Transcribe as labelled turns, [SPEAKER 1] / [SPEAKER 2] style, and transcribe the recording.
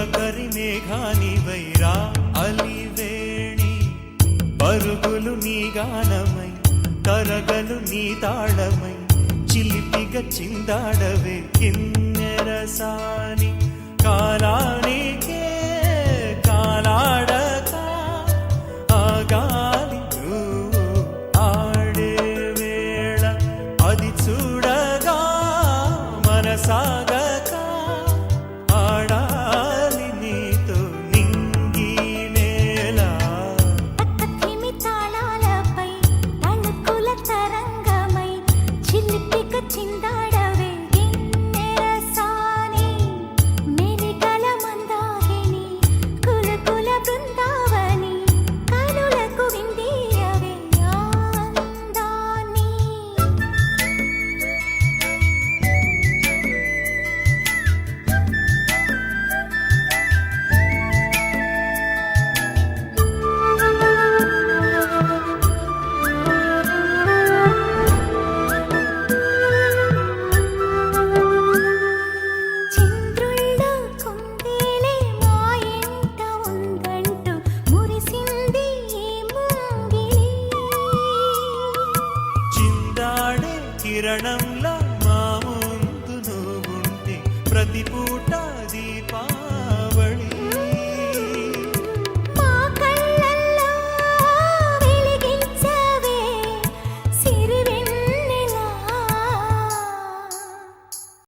[SPEAKER 1] తొలకరి మేఘానివైరా అలివేణి పరుగులు నీ గానమై తరగలు నీ తాళమై చిలిపిగ చిందాడవే కిన్నెరసాని కాలానికే కాలాడక ఆగాలి ఆడే వేళ అది చూడగా మనసాగక ఆడాలి నీతో నింగి నేల
[SPEAKER 2] పక్కతిమి తాళాలపై తళుకుల తరంగమై చిలిపిక చిందాడవే గిన్నెరసాని మెలికల మందాగిని కులకుల బృందావని కనులకు విందీయవే ఆనందాన్ని చంద్రుళ్ళ కుందేలే మా ఇంట ఉందంటూ మురిసింది ఈ ముంగిలి
[SPEAKER 1] చిందాడే కిరణంలా మా ముందు నువ్వుంటే ప్రతి పూట